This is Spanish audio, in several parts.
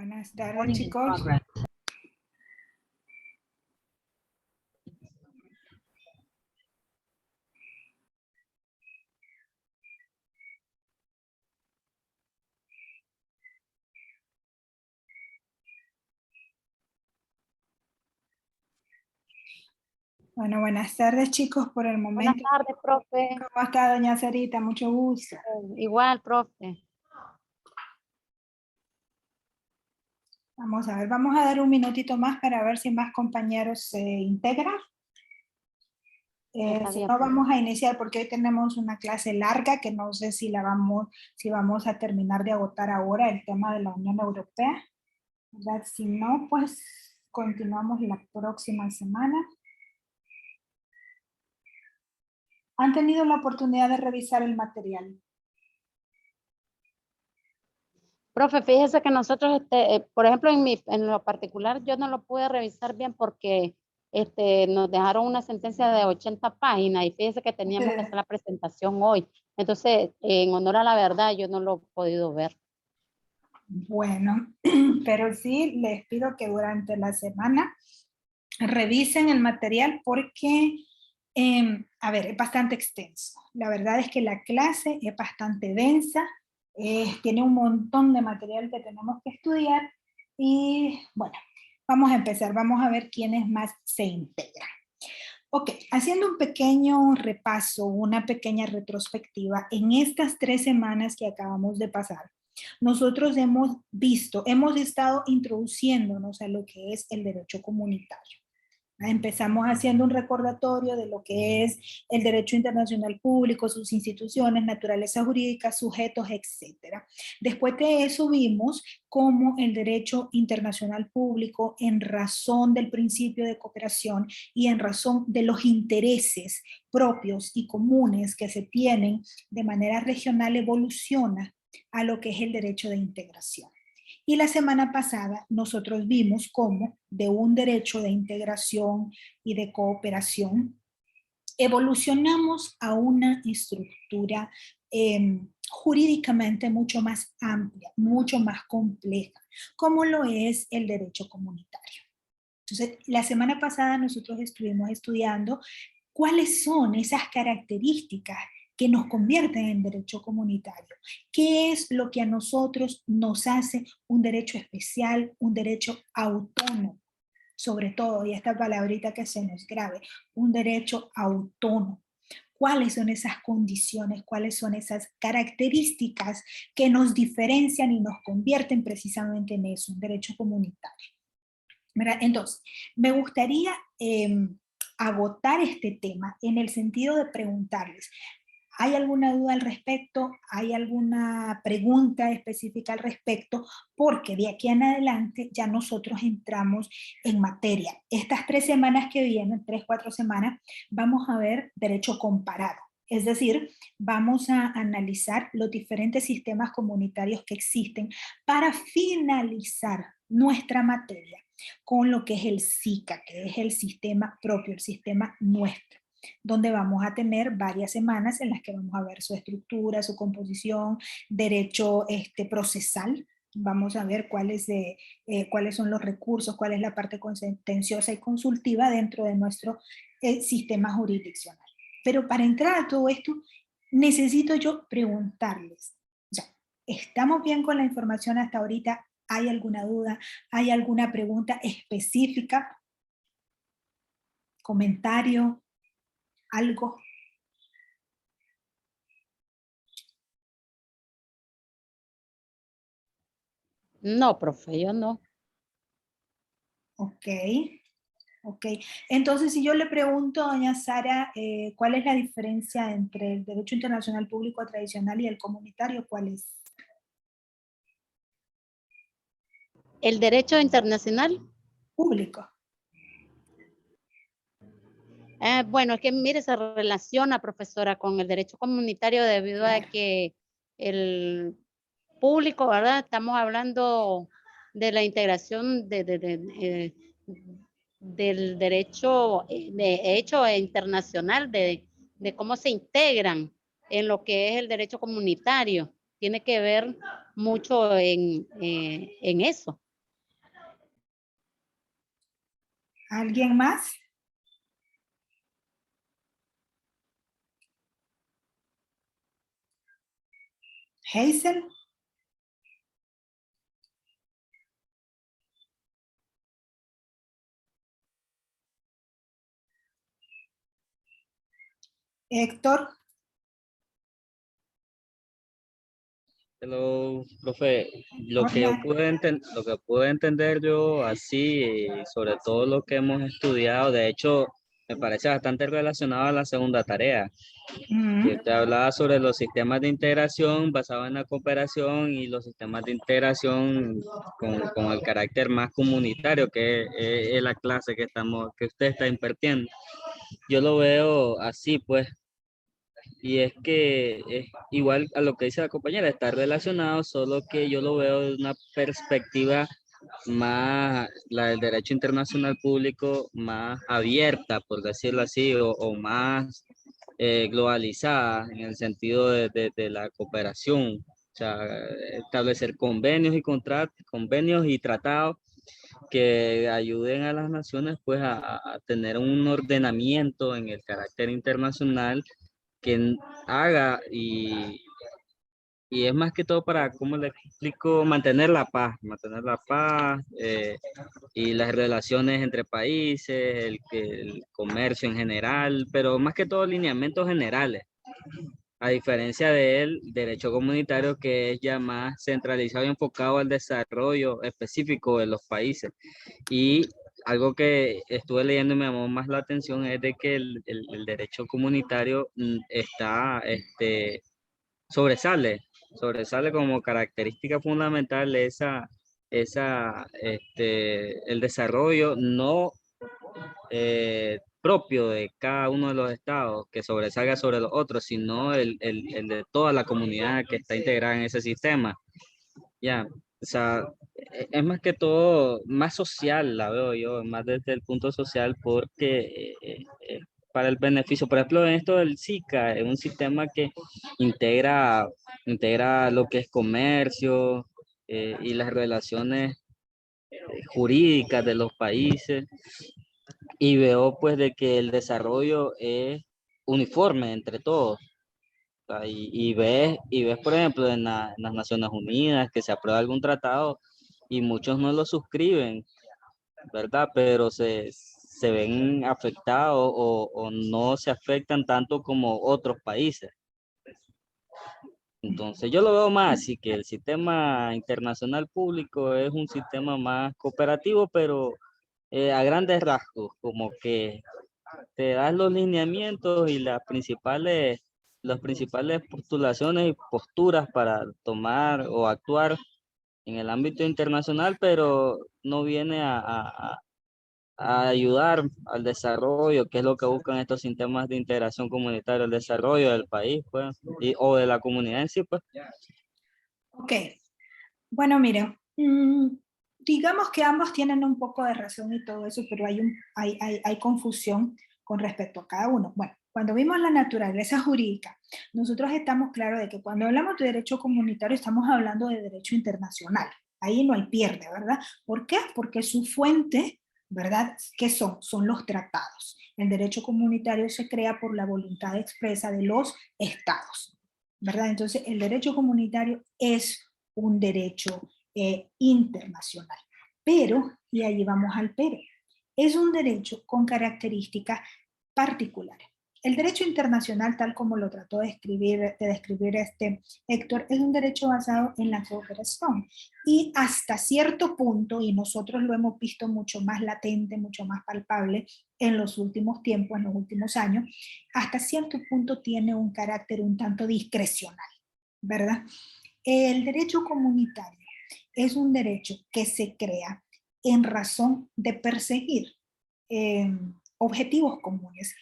Buenas tardes, Recording in chicos. progress. Bueno, buenas tardes, chicos, por el Buenas momento. tardes, profe. ¿Cómo está, doña Sarita? Mucho gusto. Igual, profe. Vamos a ver, vamos a dar un minutito más para ver si más compañeros se integran. Está Si bien, no, profe. vamos a iniciar porque hoy tenemos una clase larga que no sé si vamos a terminar de agotar ahora el tema de la Unión Europea, ¿verdad? Si no, pues continuamos la próxima semana. ¿Han tenido la oportunidad de revisar el material? Profe, fíjese que nosotros, por ejemplo, en lo particular, yo no lo pude revisar bien porque nos dejaron una sentencia de 80 páginas y fíjese que teníamos que hacer la presentación hoy. Entonces, en honor a la verdad, yo no lo he podido ver. Bueno, pero sí les pido que durante la semana revisen el material porque, a ver, es bastante extenso. La verdad es que la clase es bastante densa, tiene un montón de material que tenemos que estudiar y bueno, vamos a empezar, vamos a ver quiénes más se integran. Ok, haciendo un pequeño repaso, una pequeña retrospectiva, en estas 3 semanas que acabamos de pasar, nosotros hemos estado introduciéndonos a lo que es el derecho comunitario. Empezamos haciendo un recordatorio de lo que es el derecho internacional público, sus instituciones, naturaleza jurídica, sujetos, etc. Después de eso vimos cómo el derecho internacional público, en razón del principio de cooperación y en razón de los intereses propios y comunes que se tienen de manera regional, evoluciona a lo que es el derecho de integración. Y la semana pasada nosotros vimos cómo de un derecho de integración y de cooperación evolucionamos a una estructura jurídicamente mucho más amplia, mucho más compleja, como lo es el derecho comunitario. Entonces, la semana pasada nosotros estuvimos estudiando cuáles son esas características que nos convierten en derecho comunitario. ¿Qué es lo que a nosotros nos hace un derecho especial, un derecho autónomo? Sobre todo, y esta palabrita que se nos grabe, un derecho autónomo. ¿Cuáles son esas condiciones? ¿Cuáles son esas características que nos diferencian y nos convierten precisamente en eso, un derecho comunitario? ¿Verdad? Entonces, me gustaría agotar este tema en el sentido de preguntarles, ¿hay alguna duda al respecto? ¿Hay alguna pregunta específica al respecto? Porque de aquí en adelante ya nosotros entramos en materia. Estas 3 semanas que vienen, 3, 4 semanas, vamos a ver derecho comparado. Es decir, vamos a analizar los diferentes sistemas comunitarios que existen para finalizar nuestra materia con lo que es el SICA, que es el sistema propio, el sistema nuestro, donde vamos a tener varias semanas en las que vamos a ver su estructura, su composición, derecho procesal, vamos a ver cuáles son los recursos, cuál es la parte contenciosa y consultiva dentro de nuestro sistema jurisdiccional. Pero para entrar a todo esto, necesito yo preguntarles, o sea, ¿estamos bien con la información hasta ahorita? ¿Hay alguna duda? ¿Hay alguna pregunta específica? ¿Comentario? ¿Algo? No, profe, yo no. Ok, ok. Entonces, si yo le pregunto a doña Sara, ¿cuál es la diferencia entre el derecho internacional público tradicional y el comunitario? ¿Cuál es? El derecho internacional. Público. Bueno, es que mire, se relaciona, profesora, con el derecho comunitario debido a que el público, ¿verdad? Estamos hablando de la integración del derecho de hecho internacional, de cómo se integran en lo que es el derecho comunitario. Tiene que ver mucho en eso. ¿Alguien más? Hazel. Héctor. Hello, profe. Hola. Lo que pude entender yo así, sobre todo lo que hemos estudiado, de hecho, me parece bastante relacionado a la segunda tarea, que Mm, usted hablaba sobre los sistemas de integración basados en la cooperación y los sistemas de integración con el carácter más comunitario, que es la clase que usted está impartiendo. Yo lo veo así, pues. Y es que es igual a lo que dice la compañera, está relacionado, solo que yo lo veo de una perspectiva más, la del derecho internacional público, más abierta, por decirlo así, o más globalizada en el sentido de la cooperación. O sea, establecer convenios y convenios y tratados que ayuden a las naciones pues a tener un ordenamiento en el carácter internacional que haga y es más que todo para, ¿cómo le explico? Mantener la paz y las relaciones entre países, el comercio en general, pero más que todo lineamientos generales, a diferencia del derecho comunitario que es ya más centralizado y enfocado al desarrollo específico de los países. Y algo que estuve leyendo y me llamó más la atención es de que el derecho comunitario está, sobresale como característica fundamental el desarrollo no propio de cada uno de los estados que sobresalga sobre los otros, sino el de toda la comunidad que está integrada en ese sistema. Ya, o sea, es más que todo, más social la veo yo, más desde el punto social, porque para el beneficio, por ejemplo, en esto del SICA, es un sistema que integra, integra lo que es comercio y las relaciones jurídicas de los países, y veo pues de que el desarrollo es uniforme entre todos. O sea, y ves, por ejemplo, en las Naciones Unidas que se aprueba algún tratado y muchos no lo suscriben, ¿verdad? Pero se ven afectados o no se afectan tanto como otros países. Entonces yo lo veo más así, que el sistema internacional público es un sistema más cooperativo, pero a grandes rasgos, como que te das los lineamientos y las principales postulaciones y posturas para tomar o actuar en el ámbito internacional, pero no viene a ayudar al desarrollo, que es lo que buscan estos sistemas de integración comunitaria, el desarrollo del país, pues, o de la comunidad en sí, pues. ok. Bueno, miren, digamos que ambos tienen un poco de razón y todo eso, pero hay confusión con respecto a cada uno. Bueno, cuando vimos la naturaleza jurídica, nosotros estamos claros de que cuando hablamos de derecho comunitario estamos hablando de derecho internacional. Ahí no hay pierde, ¿verdad? ¿Por qué? Porque su fuente, ¿verdad? ¿Qué son? Son los tratados. El derecho comunitario se crea por la voluntad expresa de los estados, ¿verdad? Entonces, el derecho comunitario es un derecho internacional. Pero, y ahí vamos al pero, es un derecho con características particulares. El derecho internacional, tal como lo trató de describir este Héctor, es un derecho basado en la cooperación y hasta cierto punto, y nosotros lo hemos visto mucho más latente, mucho más palpable en los últimos tiempos, en los últimos años, hasta cierto punto tiene un carácter un tanto discrecional, ¿verdad? El derecho comunitario es un derecho que se crea en razón de perseguir objetivos comunes,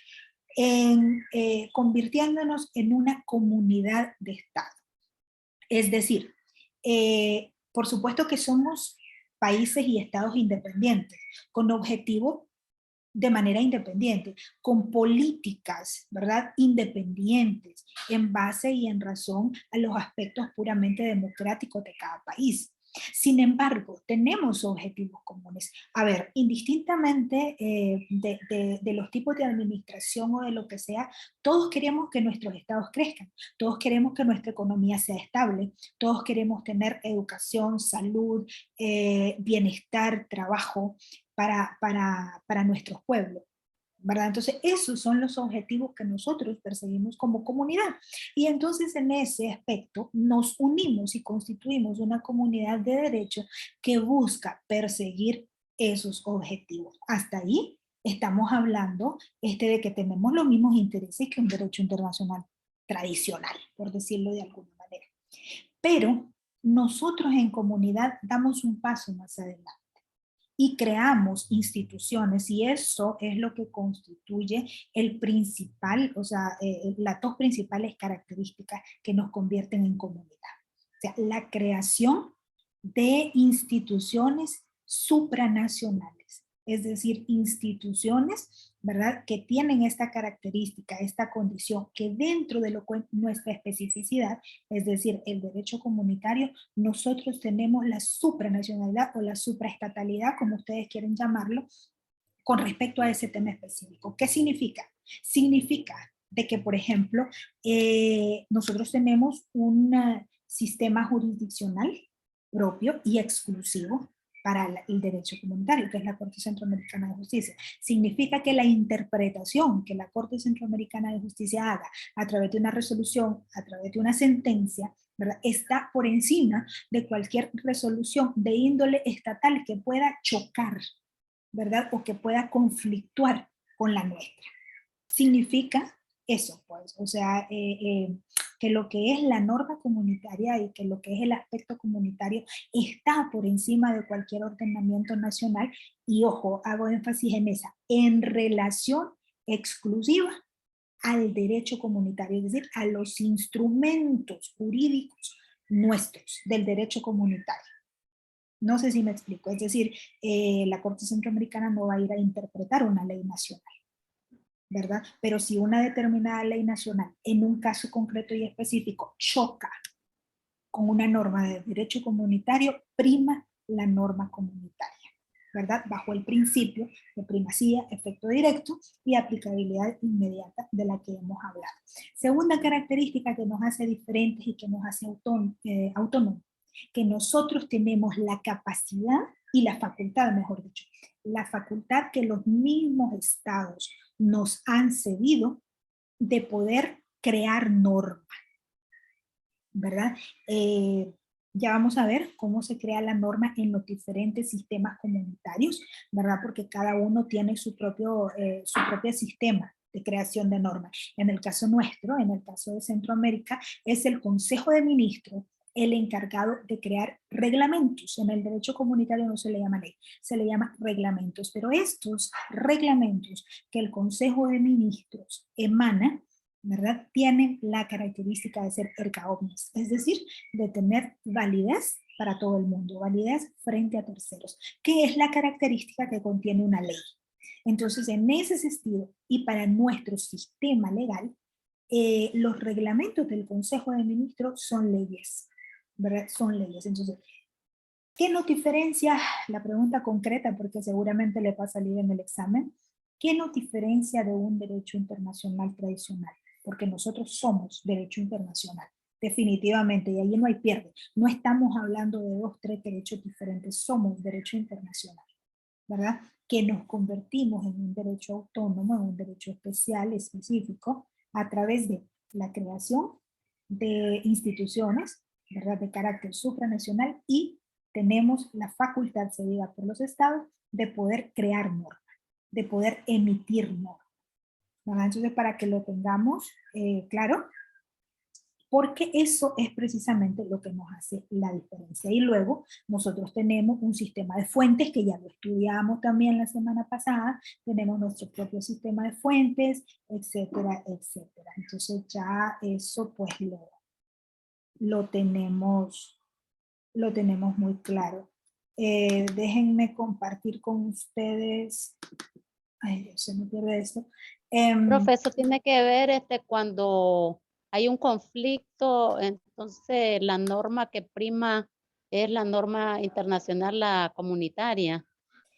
convirtiéndonos en una comunidad de Estado. Es decir, por supuesto que somos países y estados independientes, con objetivos de manera independiente, con políticas, ¿verdad? Independientes, en base y en razón a los aspectos puramente democráticos de cada país. Sin embargo, tenemos objetivos comunes. A ver, indistintamente de los tipos de administración o de lo que sea, todos queremos que nuestros estados crezcan, todos queremos que nuestra economía sea estable, todos queremos tener educación, salud, bienestar, trabajo para nuestros pueblos, ¿verdad? Entonces, esos son los objetivos que nosotros perseguimos como comunidad. Y entonces, en ese aspecto, nos unimos y constituimos una comunidad de derecho que busca perseguir esos objetivos. Hasta ahí estamos hablando de que tenemos los mismos intereses que un derecho internacional tradicional, por decirlo de alguna manera. Pero nosotros en comunidad damos un paso más adelante y creamos instituciones, y eso es lo que constituye el principal, o sea, las dos principales características que nos convierten en comunidad. O sea, la creación de instituciones supranacionales, es decir, instituciones, ¿verdad?, que tienen esta característica, esta condición, que dentro de nuestra especificidad, es decir, el derecho comunitario, nosotros tenemos la supranacionalidad o la supraestatalidad, como ustedes quieren llamarlo, con respecto a ese tema específico. ¿Qué significa? Significa de que, por ejemplo, nosotros tenemos un sistema jurisdiccional propio y exclusivo para el derecho comunitario, que es la Corte Centroamericana de Justicia. Significa que la interpretación que la Corte Centroamericana de Justicia haga a través de una resolución, a través de una sentencia, ¿verdad?, está por encima de cualquier resolución de índole estatal que pueda chocar, ¿verdad?, o que pueda conflictuar con la nuestra. Significa eso, pues, o sea, que lo que es la norma comunitaria y que lo que es el aspecto comunitario está por encima de cualquier ordenamiento nacional, y ojo, hago énfasis en esa, en relación exclusiva al derecho comunitario, es decir, a los instrumentos jurídicos nuestros del derecho comunitario. No sé si me explico, es decir, la Corte Centroamericana no va a ir a interpretar una ley nacional, ¿verdad? Pero si una determinada ley nacional en un caso concreto y específico choca con una norma de derecho comunitario, prima la norma comunitaria, ¿verdad? Bajo el principio de primacía, efecto directo y aplicabilidad inmediata de la que hemos hablado. Segunda característica que nos hace diferentes y que nos hace autónomos, que nosotros tenemos la capacidad y la facultad, mejor dicho, la facultad que los mismos estados nos han cedido de poder crear normas, ¿verdad? Ya vamos a ver cómo se crea la norma en los diferentes sistemas comunitarios, ¿verdad? Porque cada uno tiene su propio sistema de creación de normas. En el caso nuestro, en el caso de Centroamérica, es el Consejo de Ministros el encargado de crear reglamentos. En el derecho comunitario no se le llama ley, se le llama reglamentos, pero estos reglamentos que el Consejo de Ministros emana, ¿verdad?, tienen la característica de ser erga omnes, es decir, de tener validez para todo el mundo, validez frente a terceros, que es la característica que contiene una ley. Entonces, en ese sentido, y para nuestro sistema legal, los reglamentos del Consejo de Ministros son leyes, ¿verdad? Son leyes. Entonces, ¿qué nos diferencia? La pregunta concreta, porque seguramente le va a salir en el examen. ¿Qué nos diferencia de un derecho internacional tradicional? Porque nosotros somos derecho internacional, definitivamente, y ahí no hay pierde. No estamos hablando de 2, 3 derechos diferentes, somos derecho internacional, ¿verdad? Que nos convertimos en un derecho autónomo, en un derecho especial, específico, a través de la creación de instituciones, ¿verdad?, de carácter supranacional, y tenemos la facultad cedida por los estados de poder crear normas, de poder emitir normas, ¿verdad? Entonces, para que lo tengamos claro, porque eso es precisamente lo que nos hace la diferencia. Y luego nosotros tenemos un sistema de fuentes, que ya lo estudiamos también la semana pasada, tenemos nuestro propio sistema de fuentes, etcétera, etcétera. Entonces ya eso pues lo tenemos muy claro. Déjenme compartir con ustedes. Ay, Dios, se me pierde esto. Profe, eso tiene que ver cuando hay un conflicto, entonces la norma que prima es la norma internacional, la comunitaria.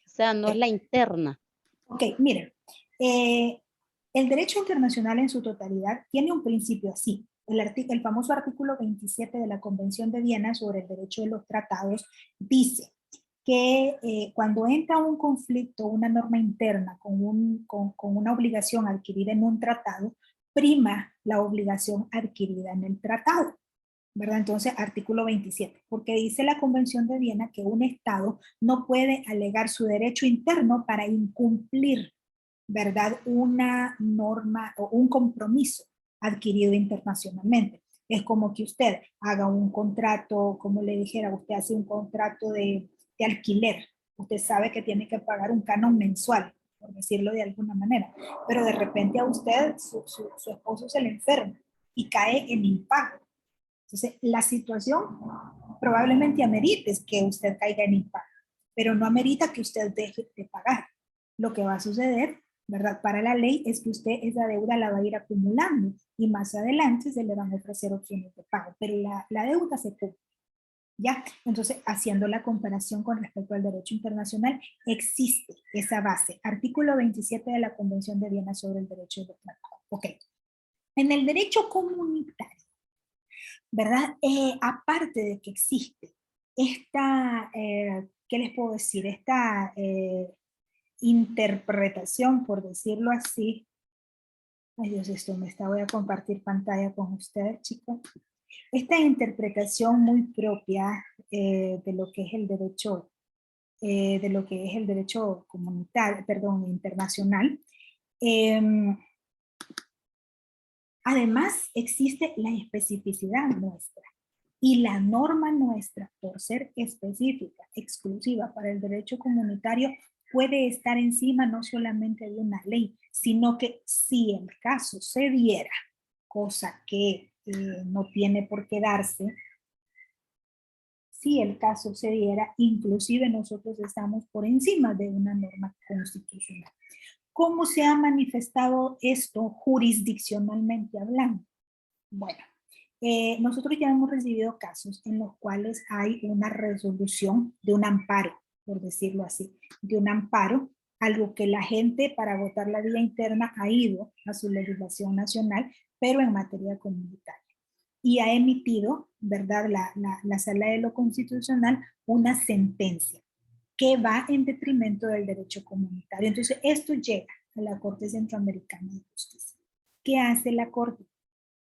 O sea, no es la interna. Ok, miren, el derecho internacional en su totalidad tiene un principio así. El famoso artículo 27 de la Convención de Viena sobre el derecho de los tratados dice que cuando entra un conflicto, una norma interna con una obligación adquirida en un tratado, prima la obligación adquirida en el tratado, ¿verdad? Entonces, artículo 27, porque dice la Convención de Viena que un Estado no puede alegar su derecho interno para incumplir, ¿verdad? Una norma o un compromiso adquirido internacionalmente. Es como que usted haga un contrato, como le dijera, usted hace un contrato de alquiler. Usted sabe que tiene que pagar un canon mensual, por decirlo de alguna manera, pero de repente a usted, su esposo se le enferma y cae en impago. Entonces, la situación probablemente amerite que usted caiga en impago, pero no amerita que usted deje de pagar. Lo que va a suceder, ¿verdad? Para la ley es que usted esa deuda la va a ir acumulando y más adelante se le van a ofrecer opciones de pago, pero la deuda se cubre. ¿Ya? Entonces, haciendo la comparación con respecto al derecho internacional, existe esa base. Artículo 27 de la Convención de Viena sobre el derecho de los tratados. Ok. En el derecho comunitario, ¿verdad? Aparte de que existe esta, ¿qué les puedo decir? Esta interpretación, por decirlo así. Ay Dios, esto me está, voy a compartir pantalla con ustedes, chicos. Esta interpretación muy propia de lo que es el derecho, de lo que es el derecho comunitario, perdón, internacional. Además, existe la especificidad nuestra y la norma nuestra, por ser específica, exclusiva para el derecho comunitario, puede estar encima no solamente de una ley, sino que si el caso se diera, cosa que no tiene por qué darse, si el caso se diera, inclusive nosotros estamos por encima de una norma constitucional. ¿Cómo se ha manifestado esto jurisdiccionalmente hablando? Bueno, nosotros ya hemos recibido casos en los cuales hay una resolución de un amparo, por decirlo así, de un amparo, algo que la gente para votar la vía interna ha ido a su legislación nacional, pero en materia comunitaria. Y ha emitido, ¿verdad?, la Sala de lo Constitucional una sentencia que va en detrimento del derecho comunitario. Entonces, esto llega a la Corte Centroamericana de Justicia. ¿Qué hace la Corte?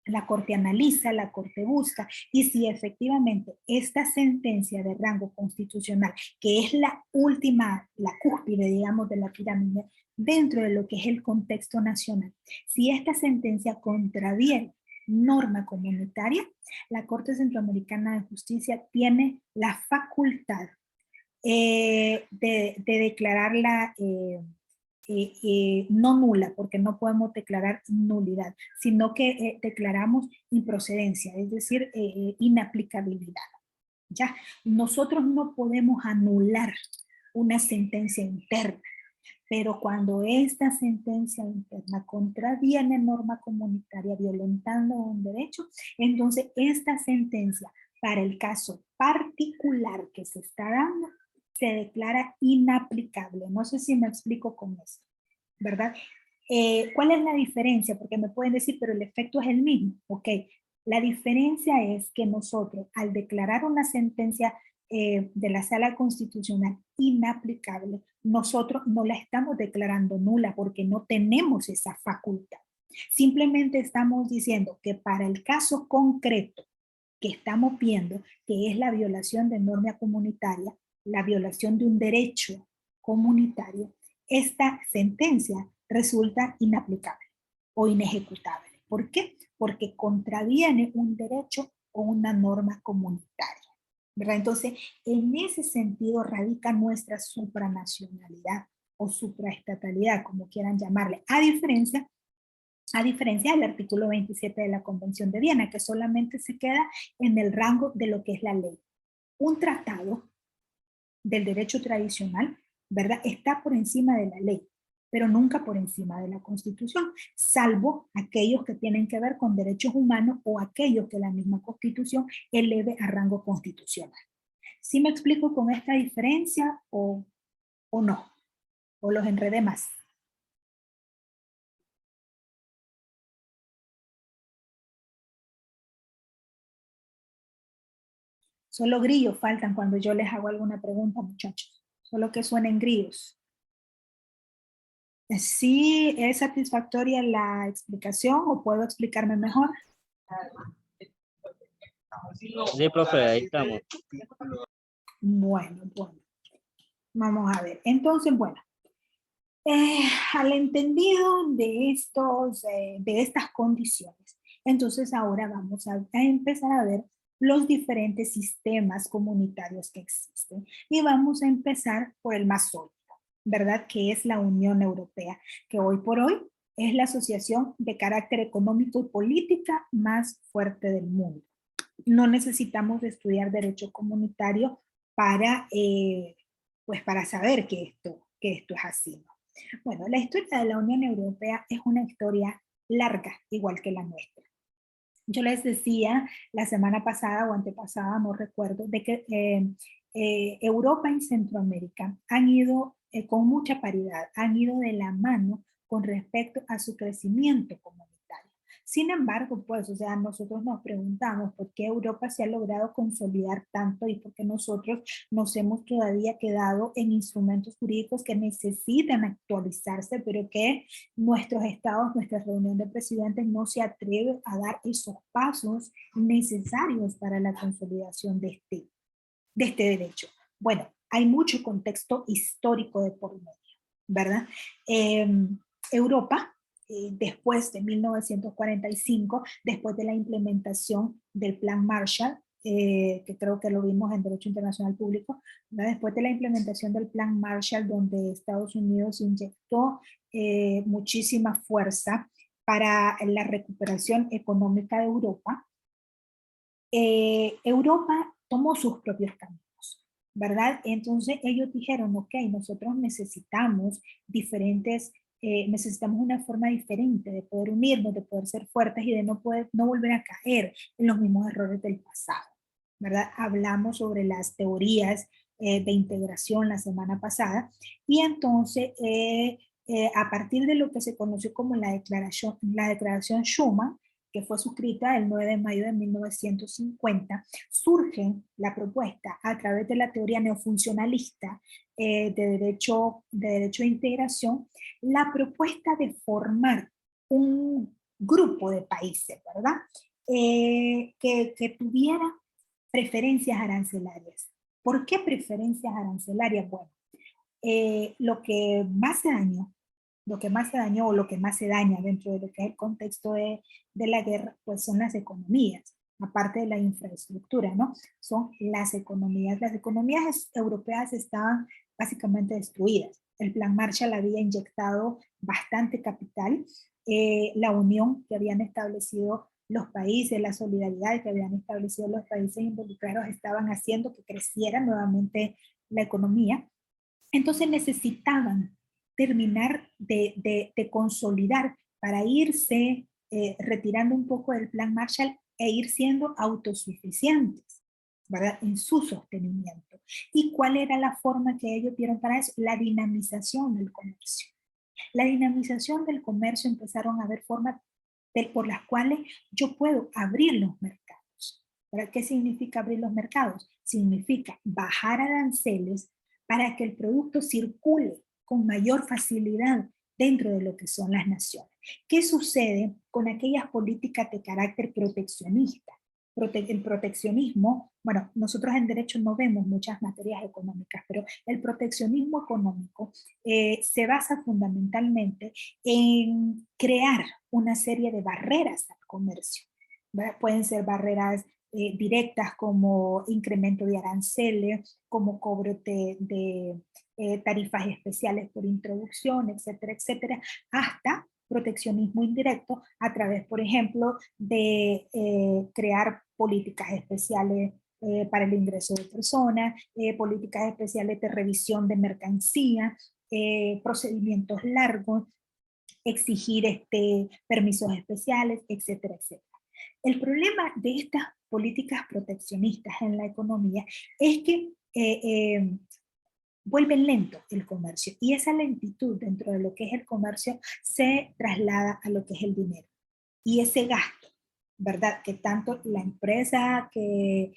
La Corte analiza, la Corte busca, y si efectivamente esta sentencia de rango constitucional, que es la última, la cúspide, digamos, de la pirámide, dentro de lo que es el contexto nacional, si esta sentencia contraviene norma comunitaria, la Corte Centroamericana de Justicia tiene la facultad de declararla no nula, porque no podemos declarar nulidad, sino que declaramos improcedencia, es decir, inaplicabilidad. ¿Ya? Nosotros no podemos anular una sentencia interna, pero cuando esta sentencia interna contraviene norma comunitaria violentando un derecho, entonces esta sentencia para el caso particular que se está dando se declara inaplicable. No sé si me explico con esto, ¿verdad? ¿Cuál es la diferencia? Porque me pueden decir, pero el efecto es el mismo. Ok, la diferencia es que nosotros, al declarar una sentencia de la Sala Constitucional inaplicable, nosotros no la estamos declarando nula porque no tenemos esa facultad. Simplemente estamos diciendo que para el caso concreto que estamos viendo, que es la violación de norma comunitaria, la violación de un derecho comunitario, esta sentencia resulta inaplicable o inejecutable. ¿Por qué? Porque contraviene un derecho o una norma comunitaria, ¿verdad? Entonces, en ese sentido radica nuestra supranacionalidad o supraestatalidad, como quieran llamarle, a diferencia del artículo 27 de la Convención de Viena, que solamente se queda en el rango de lo que es la ley. Un tratado del derecho tradicional, ¿verdad?, está por encima de la ley, pero nunca por encima de la Constitución, salvo aquellos que tienen que ver con derechos humanos o aquellos que la misma Constitución eleve a rango constitucional. ¿Sí me explico con esta diferencia o no? ¿O los enredé más? Solo grillos faltan cuando yo les hago alguna pregunta, muchachos. Solo que suenen grillos. ¿Sí es satisfactoria la explicación o puedo explicarme mejor? Sí, profe, ahí estamos. Bueno. Vamos a ver. Entonces, bueno. Al entendido de estas condiciones, entonces ahora vamos a empezar a ver los diferentes sistemas comunitarios que existen. Y vamos a empezar por el más sólido, ¿verdad? Que es la Unión Europea, que hoy por hoy es la asociación de carácter económico y política más fuerte del mundo. No necesitamos estudiar derecho comunitario para, pues para saber que esto es así, ¿no? Bueno, la historia de la Unión Europea es una historia larga, igual que la nuestra. Yo les decía la semana pasada o antepasada, no recuerdo, de que Europa y Centroamérica han ido con mucha paridad, han ido de la mano con respecto a su crecimiento comunitario. Sin embargo, pues, o sea, nosotros nos preguntamos por qué Europa se ha logrado consolidar tanto y por qué nosotros nos hemos todavía quedado en instrumentos jurídicos que necesitan actualizarse, pero que nuestros estados, nuestra reunión de presidentes no se atreve a dar esos pasos necesarios para la consolidación de este derecho. Bueno, hay mucho contexto histórico de por medio, ¿verdad? Europa, después de 1945, después de la implementación del Plan Marshall, que creo que lo vimos en Derecho Internacional Público, ¿verdad? Después de la implementación del Plan Marshall, donde Estados Unidos inyectó muchísima fuerza para la recuperación económica de Europa, Europa tomó sus propios caminos, ¿verdad? Entonces ellos dijeron, ok, nosotros necesitamos necesitamos una forma diferente de poder unirnos, de poder ser fuertes y de no volver a caer en los mismos errores del pasado, ¿verdad? Hablamos sobre las teorías de integración la semana pasada y entonces a partir de lo que se conoció como la declaración Schuman, que fue suscrita el 9 de mayo de 1950, surge la propuesta a través de la teoría neofuncionalista de derecho de integración, la propuesta de formar un grupo de países, ¿verdad? Que tuviera preferencias arancelarias. ¿Por qué preferencias arancelarias? Bueno, lo que más se dañó o lo que más se daña dentro de lo que es el contexto de la guerra, pues son las economías, aparte de la infraestructura, ¿no? Son las economías. Las economías europeas estaban básicamente destruidas. El Plan Marshall había inyectado bastante capital. La unión que habían establecido los países, la solidaridad que habían establecido los países involucrados estaban haciendo que creciera nuevamente la economía. Entonces necesitaban terminar de consolidar para irse retirando un poco del Plan Marshall e ir siendo autosuficientes, ¿verdad? En su sostenimiento. ¿Y cuál era la forma que ellos vieron para eso? La dinamización del comercio. La dinamización del comercio empezaron a ver formas por las cuales yo puedo abrir los mercados. ¿Para qué significa abrir los mercados? Significa bajar aranceles para que el producto circule con mayor facilidad dentro de lo que son las naciones. ¿Qué sucede con aquellas políticas de carácter proteccionista? El proteccionismo, bueno, nosotros en derecho no vemos muchas materias económicas, pero el proteccionismo económico se basa fundamentalmente en crear una serie de barreras al comercio, ¿verdad? Pueden ser barreras directas como incremento de aranceles, como cobro de tarifas especiales por introducción, etcétera, etcétera, hasta proteccionismo indirecto a través, por ejemplo, de crear políticas especiales para el ingreso de personas, políticas especiales de revisión de mercancía, procedimientos largos, exigir permisos especiales, etcétera, etcétera. El problema de estas políticas proteccionistas en la economía es que vuelven lento el comercio, y esa lentitud dentro de lo que es el comercio se traslada a lo que es el dinero. Y ese gasto, ¿verdad? Que tanto la empresa que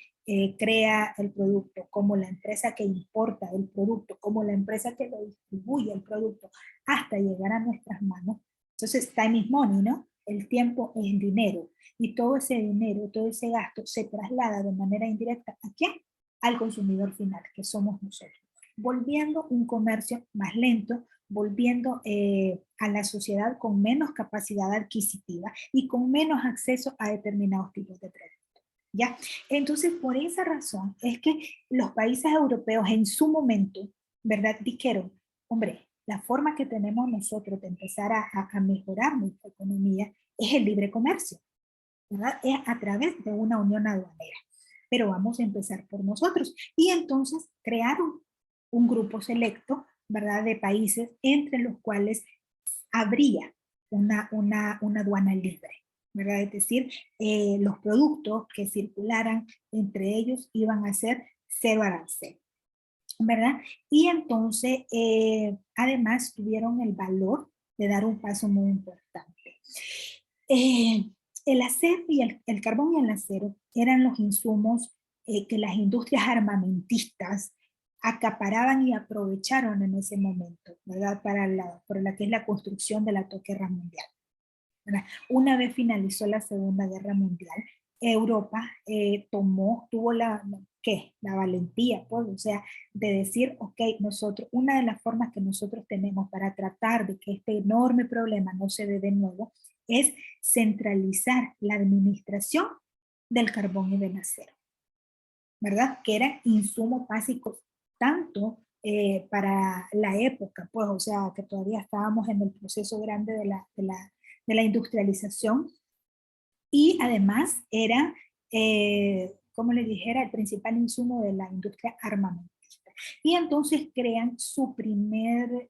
crea el producto, como la empresa que importa el producto, como la empresa que lo distribuye el producto, hasta llegar a nuestras manos. Entonces, time is money, ¿no? El tiempo es dinero. Y todo ese dinero, todo ese gasto se traslada de manera indirecta ¿a quién? Al consumidor final, que somos nosotros. Volviendo un comercio más lento, volviendo a la sociedad con menos capacidad adquisitiva y con menos acceso a determinados tipos de crédito. ¿Ya? Entonces, por esa razón es que los países europeos en su momento, ¿verdad? Dijeron, hombre, la forma que tenemos nosotros de empezar a mejorar nuestra economía es el libre comercio, ¿verdad? Es a través de una unión aduanera. Pero vamos a empezar por nosotros. Y entonces crearon un grupo selecto, ¿verdad?, de países entre los cuales habría una aduana libre, ¿verdad? Es decir, los productos que circularan entre ellos iban a ser cero arancel, ¿verdad? Y entonces, además, tuvieron el valor de dar un paso muy importante. El acero y el carbón y el acero eran los insumos que las industrias armamentistas acaparaban y aprovecharon en ese momento, ¿verdad? Para la que es la construcción de la Guerra Mundial, ¿verdad? Una vez finalizó la Segunda Guerra Mundial, Europa tuvo la valentía, pues, o sea, de decir, ok, nosotros, una de las formas que nosotros tenemos para tratar de que este enorme problema no se dé de nuevo es centralizar la administración del carbón y del acero, ¿verdad? Que eran insumos básicos tanto para la época, pues, o sea, que todavía estábamos en el proceso grande de la industrialización, y además era, como les dijera, el principal insumo de la industria armamentista. Y entonces crean su primer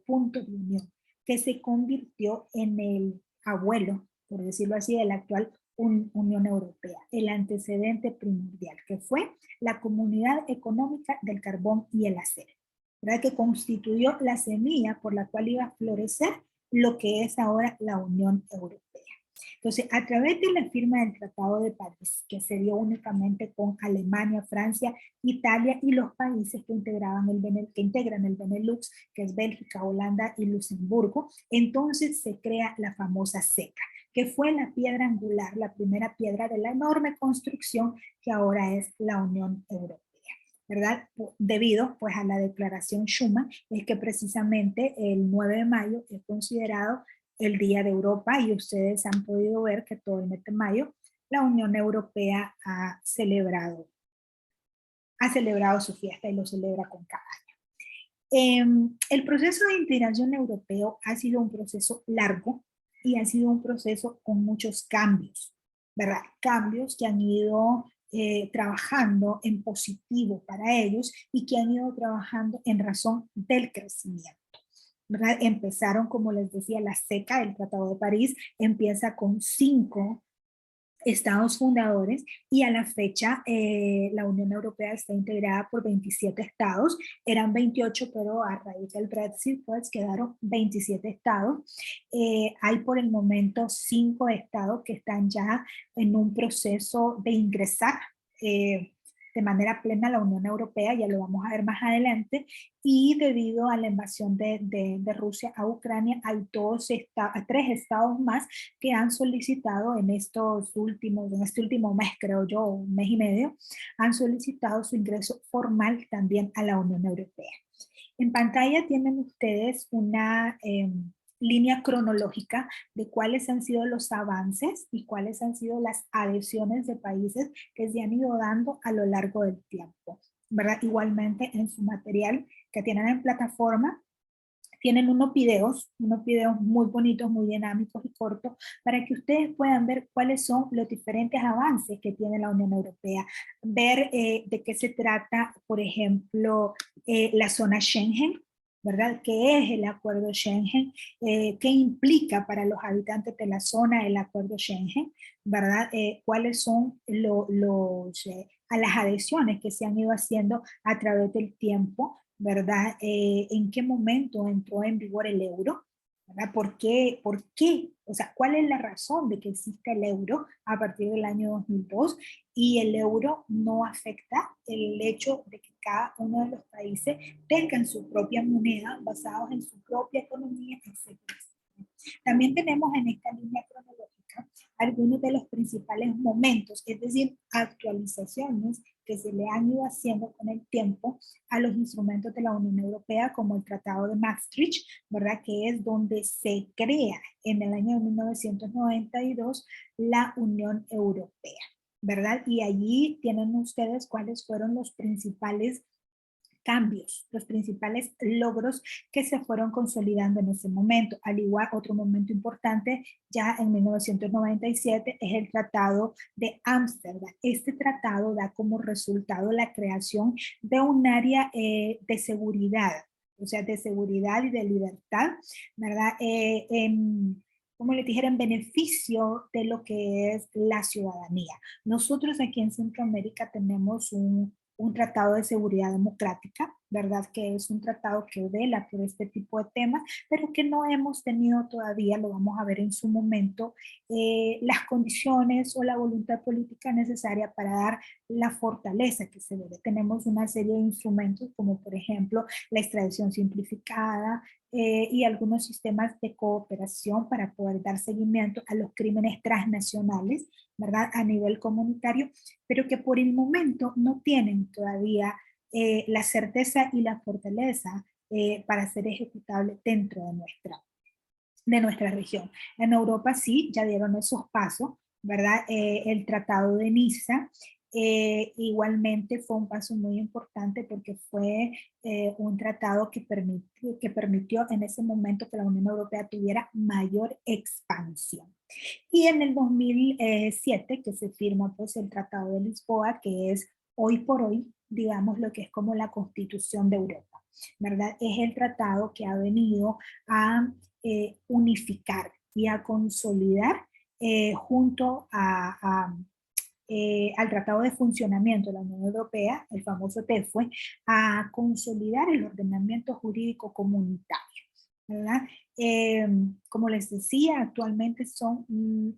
punto de unión, que se convirtió en el abuelo, por decirlo así, de la actual Unión Europea, el antecedente primordial, que fue la Comunidad Económica del Carbón y el Acero, ¿verdad? Que constituyó la semilla por la cual iba a florecer lo que es ahora la Unión Europea. Entonces, a través de la firma del Tratado de París, que se dio únicamente con Alemania, Francia, Italia y los países que integran el Benelux, que es Bélgica, Holanda y Luxemburgo, entonces se crea la famosa CECA, que fue la piedra angular, la primera piedra de la enorme construcción que ahora es la Unión Europea, ¿verdad? Debido pues a la declaración Schuman, es que precisamente el 9 de mayo es considerado el Día de Europa, y ustedes han podido ver que todo el mes de mayo la Unión Europea ha celebrado su fiesta y lo celebra con cada año. El proceso de integración europeo ha sido un proceso largo y ha sido un proceso con muchos cambios, ¿verdad? Cambios que han ido trabajando en positivo para ellos y que han ido trabajando en razón del crecimiento, ¿verdad? Empezaron, como les decía, la CECA, el Tratado de París, empieza con 5 estados fundadores, y a la fecha la Unión Europea está integrada por 27 estados, eran 28, pero a raíz del Brexit pues quedaron 27 estados. Hay por el momento 5 estados que están ya en un proceso de ingresar de manera plena a la Unión Europea, ya lo vamos a ver más adelante, y debido a la invasión de Rusia a Ucrania, hay 3 estados más que han solicitado en este último mes, creo yo, un mes y medio, han solicitado su ingreso formal también a la Unión Europea. En pantalla tienen ustedes una línea cronológica de cuáles han sido los avances y cuáles han sido las adhesiones de países que se han ido dando a lo largo del tiempo, ¿verdad? Igualmente en su material que tienen en plataforma, tienen unos videos muy bonitos, muy dinámicos y cortos, para que ustedes puedan ver cuáles son los diferentes avances que tiene la Unión Europea, ver de qué se trata, por ejemplo, la zona Schengen, ¿verdad? ¿Qué es el acuerdo Schengen? ¿Qué implica para los habitantes de la zona el acuerdo Schengen? ¿Verdad? ¿Cuáles son a las adhesiones que se han ido haciendo a través del tiempo? ¿Verdad? ¿En qué momento entró en vigor el euro? ¿Verdad? ¿Por qué? ¿Por qué? O sea, ¿cuál es la razón de que exista el euro a partir del año 2002? Y el euro no afecta el hecho de que cada uno de los países tengan su propia moneda basados en su propia economía, etc. También tenemos en esta línea cronológica algunos de los principales momentos, es decir, actualizaciones que se le han ido haciendo con el tiempo a los instrumentos de la Unión Europea, como el Tratado de Maastricht, ¿verdad? Que es donde se crea en el año 1992 la Unión Europea, ¿verdad? Y allí tienen ustedes cuáles fueron los principales cambios, los principales logros que se fueron consolidando en ese momento. Al igual, otro momento importante ya en 1997 es el Tratado de Ámsterdam. Este tratado da como resultado la creación de un área de seguridad, o sea, de seguridad y de libertad, ¿verdad? Como les dijera, en beneficio de lo que es la ciudadanía. Nosotros aquí en Centroamérica tenemos un tratado de seguridad democrática, ¿verdad? Que es un tratado que vela por este tipo de temas, pero que no hemos tenido todavía, lo vamos a ver en su momento, las condiciones o la voluntad política necesaria para dar la fortaleza que se debe. Tenemos una serie de instrumentos como por ejemplo la extradición simplificada, y algunos sistemas de cooperación para poder dar seguimiento a los crímenes transnacionales, ¿verdad? A nivel comunitario, pero que por el momento no tienen todavía la certeza y la fortaleza para ser ejecutable dentro de nuestra región. En Europa sí, ya dieron esos pasos, ¿verdad? El Tratado de Niza igualmente fue un paso muy importante porque fue un tratado que permitió en ese momento que la Unión Europea tuviera mayor expansión. Y en el 2007 que se firma pues el Tratado de Lisboa, que es hoy por hoy, digamos, lo que es como la Constitución de Europa, ¿verdad? Es el tratado que ha venido a unificar y a consolidar junto al Tratado de Funcionamiento de la Unión Europea, el famoso TEFUE, a consolidar el ordenamiento jurídico comunitario, ¿verdad? Como les decía, actualmente son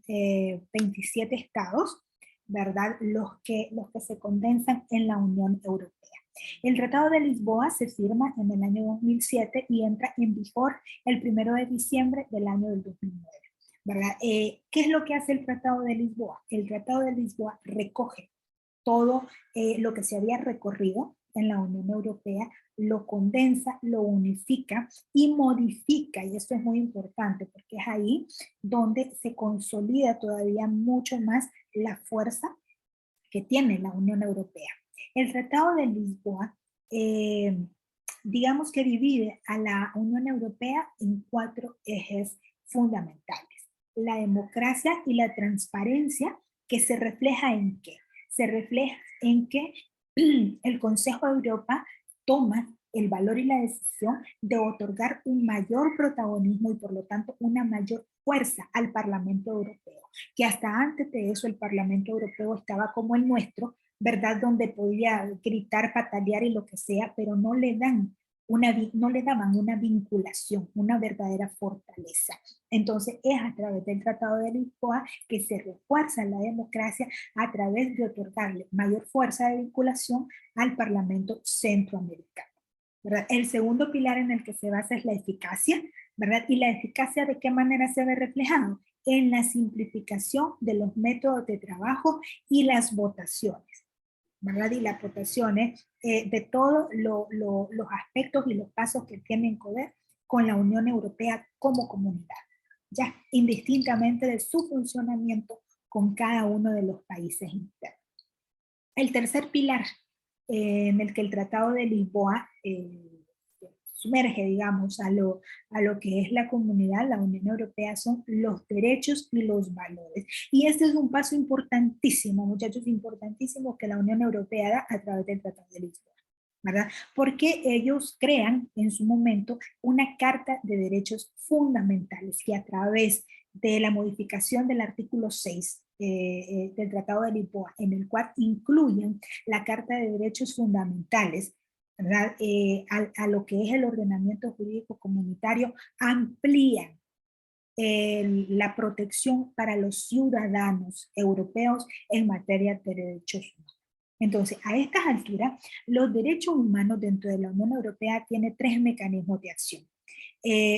27 estados, ¿verdad? Los que se condensan en la Unión Europea. El Tratado de Lisboa se firma en el año 2007 y entra en vigor el 1 de diciembre del año del 2009. ¿Verdad? ¿Qué es lo que hace el Tratado de Lisboa? El Tratado de Lisboa recoge todo lo que se había recorrido en la Unión Europea, lo condensa, lo unifica y modifica, y esto es muy importante porque es ahí donde se consolida todavía mucho más la fuerza que tiene la Unión Europea. El Tratado de Lisboa, digamos que divide a la Unión Europea en 4 ejes fundamentales. La democracia y la transparencia, que se refleja en qué? Se refleja en que el Consejo de Europa toma el valor y la decisión de otorgar un mayor protagonismo y por lo tanto una mayor fuerza al Parlamento Europeo, que hasta antes de eso el Parlamento Europeo estaba como el nuestro, ¿verdad? Donde podía gritar, patalear y lo que sea, pero no le daban una vinculación, una verdadera fortaleza. Entonces es a través del Tratado de Lisboa que se refuerza la democracia a través de otorgarle mayor fuerza de vinculación al Parlamento Centroamericano, ¿verdad? El segundo pilar en el que se basa es la eficacia, ¿verdad? Y la eficacia, ¿de qué manera se ve reflejado? En la simplificación de los métodos de trabajo y las votaciones, ¿verdad? Y las votaciones de todos los aspectos y los pasos que tienen que ver con la Unión Europea como comunidad, ya indistintamente de su funcionamiento con cada uno de los países internos. El tercer pilar en el que el Tratado de Lisboa sumerge, digamos, a lo que es la comunidad, la Unión Europea, son los derechos y los valores. Y este es un paso importantísimo, muchachos, importantísimo que la Unión Europea da a través del Tratado de Lisboa. ¿verdad? Porque ellos crean en su momento una Carta de Derechos Fundamentales que a través de la modificación del artículo 6 del Tratado de Lisboa, en el cual incluyen la Carta de Derechos Fundamentales, ¿verdad? A lo que es el ordenamiento jurídico comunitario, amplían la protección para los ciudadanos europeos en materia de derechos humanos. Entonces, a estas alturas, los derechos humanos dentro de la Unión Europea tienen 3 mecanismos de acción.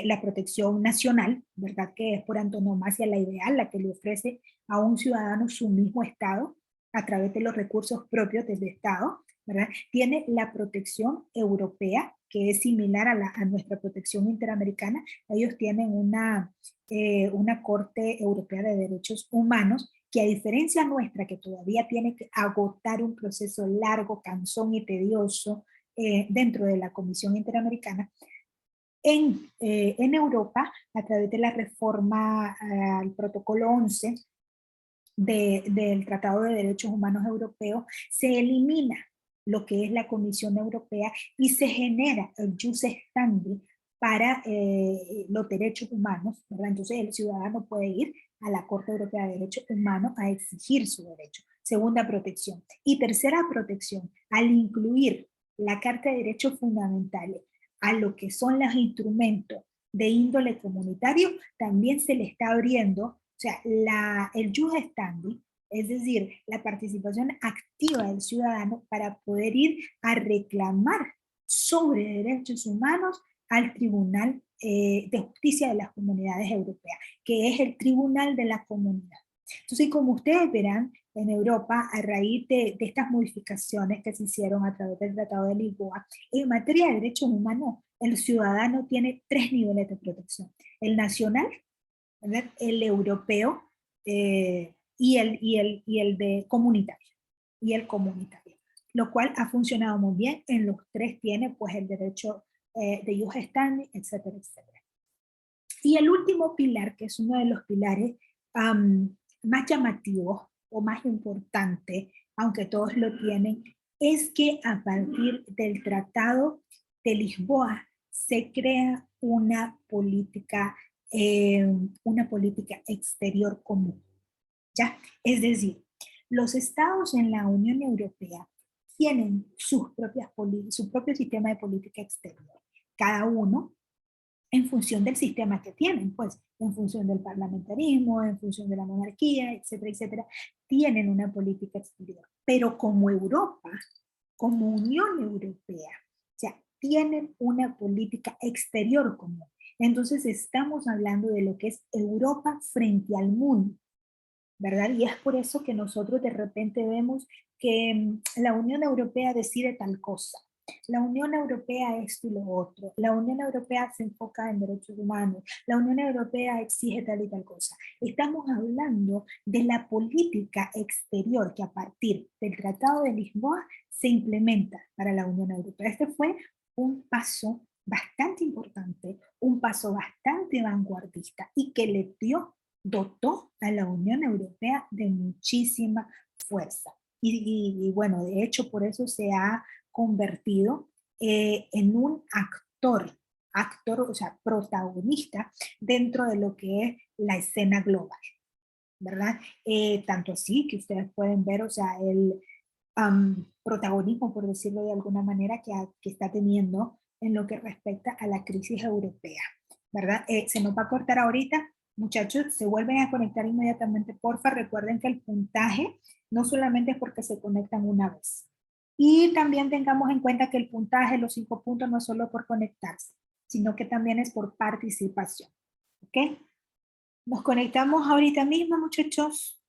La protección nacional, ¿verdad? Que es por antonomasia la ideal, la que le ofrece a un ciudadano su mismo Estado a través de los recursos propios del Estado, ¿verdad? Tiene la protección europea, que es similar a nuestra protección interamericana. Ellos tienen una Corte Europea de Derechos Humanos, que a diferencia nuestra, que todavía tiene que agotar un proceso largo, cansón y tedioso dentro de la Comisión Interamericana, en Europa, a través de la reforma al protocolo 11 del Tratado de Derechos Humanos Europeo, se elimina lo que es la Comisión Europea y se genera el jus standi para los derechos humanos, ¿verdad? Entonces el ciudadano puede ir a la Corte Europea de Derechos Humanos a exigir su derecho. Segunda protección. Y tercera protección, al incluir la Carta de Derechos Fundamentales a lo que son los instrumentos de índole comunitario, también se le está abriendo, o sea, el jus standi, es decir, la participación activa del ciudadano para poder ir a reclamar sobre derechos humanos al Tribunal de Justicia de las Comunidades Europeas, que es el Tribunal de la Comunidad. Entonces, como ustedes verán, en Europa, a raíz de estas modificaciones que se hicieron a través del Tratado de Lisboa, en materia de derechos humanos, el ciudadano tiene 3 niveles de protección. El nacional, ¿verdad? El europeo y el de comunitario. Y el comunitario. Lo cual ha funcionado muy bien. En los 3 tiene pues el derecho de jus standi, etcétera, etcétera. Y el último pilar, que es uno de los pilares más llamativos o más importantes, aunque todos lo tienen, es que a partir del Tratado de Lisboa se crea una política exterior común, ¿ya? Es decir, los estados en la Unión Europea tienen su propio sistema de política exterior, cada uno en función del sistema que tienen, pues en función del parlamentarismo, en función de la monarquía, etcétera, etcétera, tienen una política exterior. Pero como Europa, como Unión Europea, o sea, tienen una política exterior común. Entonces estamos hablando de lo que es Europa frente al mundo, ¿verdad? Y es por eso que nosotros de repente vemos que la Unión Europea decide tal cosa. La Unión Europea esto y lo otro. La Unión Europea se enfoca en derechos humanos. La Unión Europea exige tal y tal cosa. Estamos hablando de la política exterior que a partir del Tratado de Lisboa se implementa para la Unión Europea. Este fue un paso bastante importante, un paso bastante vanguardista y que dotó a la Unión Europea de muchísima fuerza. Y bueno, de hecho, por eso se ha convertido en un actor, o sea, protagonista dentro de lo que es la escena global, ¿verdad? Tanto así que ustedes pueden ver, o sea, el protagonismo, por decirlo de alguna manera, que está teniendo en lo que respecta a la crisis europea, ¿verdad? Se nos va a cortar ahorita. Muchachos, se vuelven a conectar inmediatamente, porfa. Recuerden que el puntaje no solamente es porque se conectan una vez. Y también tengamos en cuenta que el puntaje, los 5 puntos, no es solo por conectarse, sino que también es por participación. ¿Ok? Nos conectamos ahorita mismo, muchachos.